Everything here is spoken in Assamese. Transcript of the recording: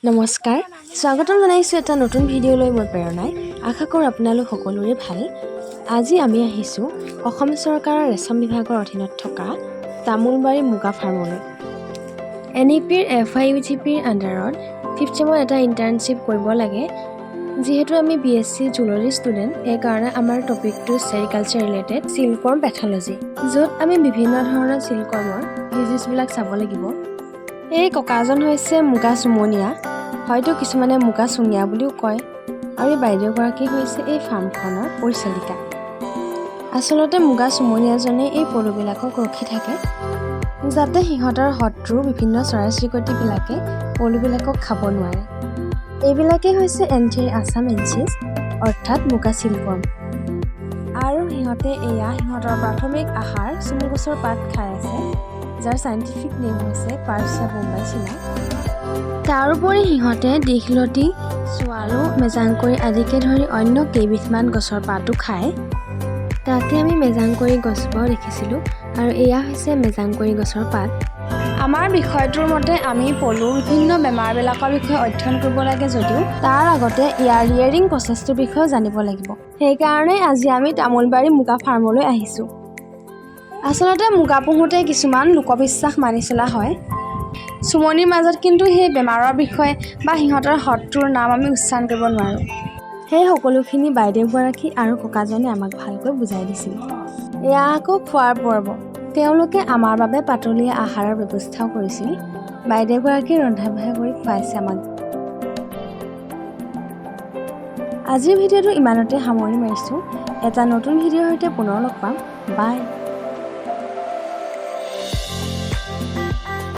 নমস্কাৰ স্বাগতম জনাইছো এটা নতুন ভিডিঅ' লৈ মোৰ প্ৰেৰণাই আশা কৰোঁ আপোনালোক সকলোৰে ভাল আজি আমি আহিছো অসম চৰকাৰৰ ৰেশম বিভাগৰ অধীনত থকা তামুলবাৰী মুগা ফাৰ্মলৈ এনইপিৰ এফআইইউজিপিৰ আণ্ডাৰত 5th চেমৰ এটা ইণ্টাৰ্ণশ্বিপ কৰিব লাগে যিহেতু আমি বিএসসি জুলৰী ষ্টুডেণ্ট এই কাৰণে আমাৰ টপিকটো সেৰিকালচাৰ ৰিলেটেড সিল্কৱৰ্ম পেথলজি য'ত আমি বিভিন্ন ধৰণৰ সিল্কৱৰ্মৰ ডিজিজবিলাক চাব লাগিব এই ককাজন হৈছে মুগা চুমনিয়া হয়তো কিছুমানে মুগা চুঙিয়া বুলিও কয় আৰু বাইদেউগৰাকী হৈছে এই ফাৰ্মখনৰ পৰিচালিকা আচলতে মুগা চুমনিয়াজনে এই পলুবিলাকক ৰখি থাকে যাতে সিহঁতৰ শত্ৰু বিভিন্ন চৰাই-চিৰিকটিবিলাকে পলুবিলাকক খাব নোৱাৰে এইবিলাকে হৈছে আছামেঞ্চিছ অৰ্থাৎ মুগা সিল্কৱৰ্ম আৰু সিহঁতে এয়া সিহঁতৰ প্ৰাথমিক আহাৰ চুমুগছৰ পাত খাই আছে যাৰ সাইন্টিফিক নেম হৈছে পাৰ্চিয়া বোম্বাইচিনা তাৰোপৰি সিহঁতে দীঘলতি সোৱালো মেজাংকৰি আদিকে ধৰি অন্য কেইবিধমান গছৰ পাতো খায় তাতে আমি মেজাংকৰি গছবোৰ দেখিছিলোঁ আৰু এয়া হৈছে মেজাংকৰি গছৰ পাত আমাৰ বিষয়টোৰ মতে আমি পলু বিভিন্ন বেমাৰবিলাকৰ বিষয়ে অধ্যয়ন কৰিব লাগে যদিও তাৰ আগতে ইয়াৰ ৰিয়েৰিং প্ৰচেছটোৰ বিষয়ে জানিব লাগিব সেইকাৰণে আজি আমি তামুলবাৰী মুগা ফাৰ্মলৈ আহিছোঁ আচলতে মুগা পুহুতে কিছুমান লোকবিশ্বাস মানি চলা হয় চুমনিৰ মাজত কিন্তু সেই বেমাৰৰ বিষয়ে বা সিহঁতৰ শত্ৰুৰ নাম আমি উচ্চাৰণ কৰিব নোৱাৰোঁ সেই সকলোখিনি বাইদেউগৰাকী আৰু ককাজনে আমাক ভালকৈ বুজাই দিছিল এয়া আকৌ খোৱাৰ পৰ্ব তেওঁলোকে আমাৰ বাবে পাতলীয়া আহাৰৰ ব্যৱস্থাও কৰিছিল বাইদেউগৰাকী ৰন্ধা-বঢ়া কৰি খুৱাইছে আমাক আজিৰ ভিডিঅ'টো ইমানতে সামৰণি মাৰিছোঁ এটা নতুন ভিডিঅ'ৰ সৈতে পুনৰ লগ পাম বাই